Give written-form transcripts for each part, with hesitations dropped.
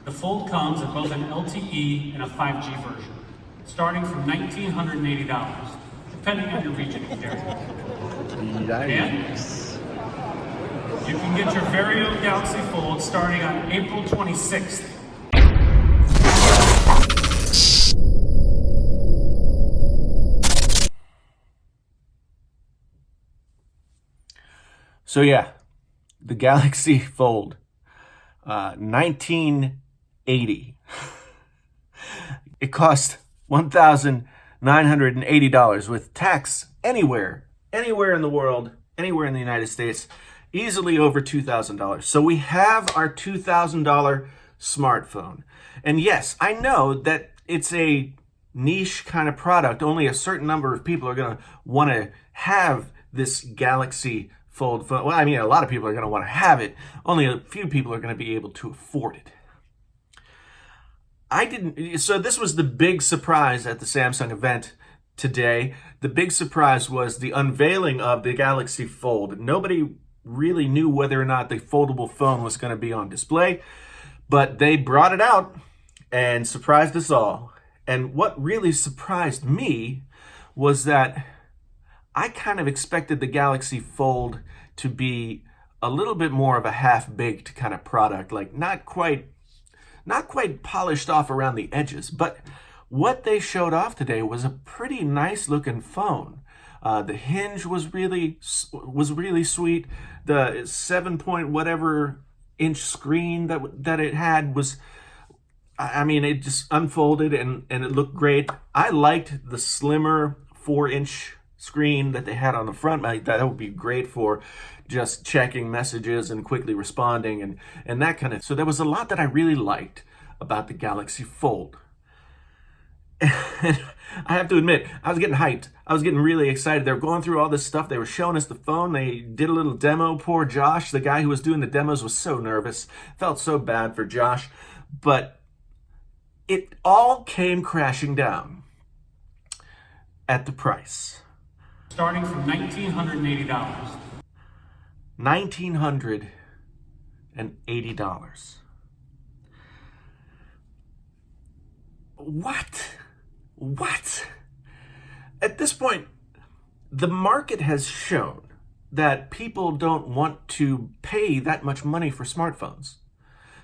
The Fold comes in both an LTE and a 5G version, starting from $1,980, depending on your region and carrier. And you can get your very own Galaxy Fold starting on April 26th. So yeah, the Galaxy Fold, 1980. It cost $1,980 with tax anywhere in the world, anywhere in the United States, easily over $2,000. So we have our $2,000 smartphone. And yes, I know that it's a niche kind of product. Only a certain number of people are going to want to have this Galaxy Fold phone. Well, I mean, a lot of people are going to want to have it. Only a few people are going to be able to afford it. So this was the big surprise at the Samsung event today. The big surprise was the unveiling of the Galaxy Fold. Nobody really knew whether or not the foldable phone was going to be on display, but they brought it out and surprised us all. And what really surprised me was that I kind of expected the Galaxy Fold to be a little bit more of a half-baked kind of product, like not quite polished off around the edges. But what they showed off today was a pretty nice looking phone. The hinge was really sweet. The 7 whatever inch screen that it had was, I mean, it just unfolded and it looked great. I liked the slimmer 4-inch screen that they had on the front. That would be great for just checking messages and quickly responding and that kind of. So there was a lot that I really liked about the Galaxy Fold. And I have to admit, I was getting hyped. I was getting really excited. They were going through all this stuff. They were showing us the phone. They did a little demo. Poor Josh, the guy who was doing the demos, was so nervous. Felt so bad for Josh. But it all came crashing down at the price. Starting from $1,980. $1,980. What? At this point, the market has shown that people don't want to pay that much money for smartphones.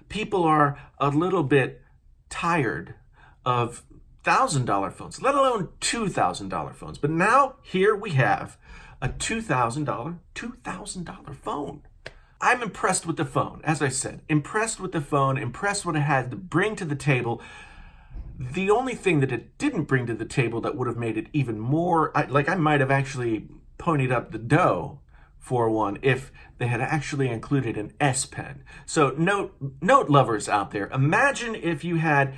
People are a little bit tired of $1,000 phones, let alone $2,000 phones. But now here we have a $2,000 phone. I'm impressed with the phone, as I said. Impressed with the phone, impressed what it had to bring to the table. The only thing that it didn't bring to the table that would have made it even more, I might have actually ponied up the dough for one if they had actually included an S Pen. So note lovers out there, imagine if you had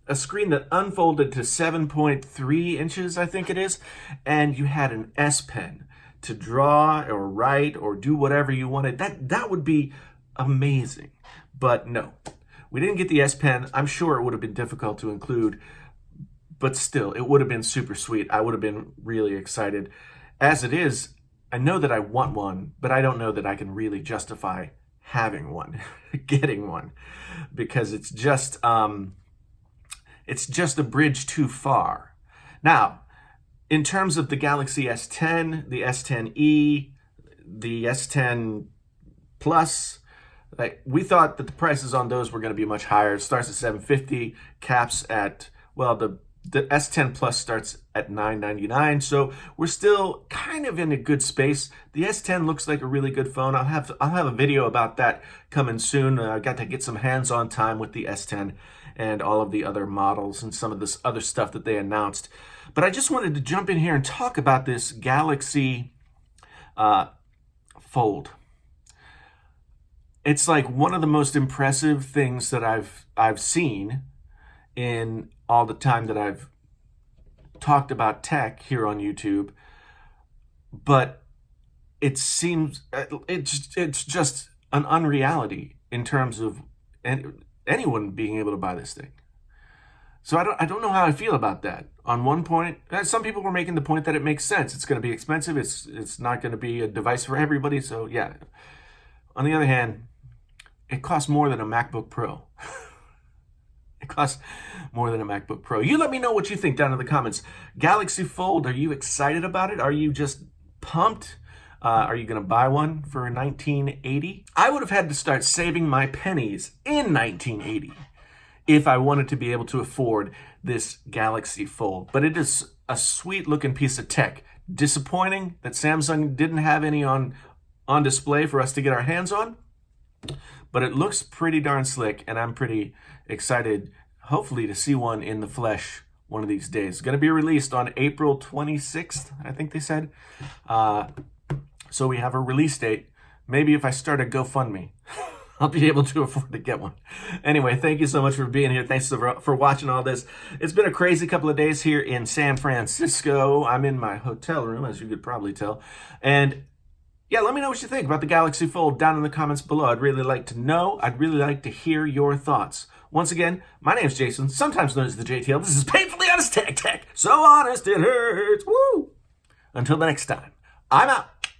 a screen that unfolded to 7.3 inches, I think it is, and you had an S Pen to draw or write or do whatever you wanted. That would be amazing. But no, we didn't get the S Pen. I'm sure it would have been difficult to include, but still, it would have been super sweet. I would have been really excited. As it is, I know that I want one, but I don't know that I can really justify having one, getting one, because it's just a bridge too far. Now, in terms of the Galaxy S10, the S10e, the S10 Plus, we thought that the prices on those were going to be much higher. It starts at $750, caps at, well, the S10 Plus starts at $999, so we're still kind of in a good space. The S10 looks like a really good phone. I'll have a video about that coming soon. I got to get some hands-on time with the S10 and all of the other models and some of this other stuff that they announced. But I just wanted to jump in here and talk about this Galaxy Fold. It's like one of the most impressive things that I've seen in all the time that I've talked about tech here on YouTube. But it seems it's just an unreality in terms of anyone being able to buy this thing. So I don't know how I feel about that. On one point, some people were making the point that it makes sense. It's going to be expensive. It's not going to be a device for everybody. So yeah. On the other hand, it costs more than a MacBook Pro. costs more than a MacBook Pro. You let me know what you think down in the comments. Galaxy Fold, are you excited about it? Are you just pumped? Are you going to buy one for 1980? I would have had to start saving my pennies in 1980 if I wanted to be able to afford this Galaxy Fold. But it is a sweet looking piece of tech. Disappointing that Samsung didn't have any on display for us to get our hands on. But it looks pretty darn slick, and I'm pretty excited, hopefully, to see one in the flesh one of these days. It's going to be released on April 26th, I think they said. So we have a release date. Maybe if I start a GoFundMe, I'll be able to afford to get one. Anyway, thank you so much for being here. Thanks for watching all this. It's been a crazy couple of days here in San Francisco. I'm in my hotel room, as you could probably tell. And yeah, let me know what you think about the Galaxy Fold down in the comments below. I'd really like to know. I'd really like to hear your thoughts. Once again, my name's Jason, sometimes known as the JTL. This is Painfully Honest Tech. So honest it hurts. Woo! Until the next time, I'm out.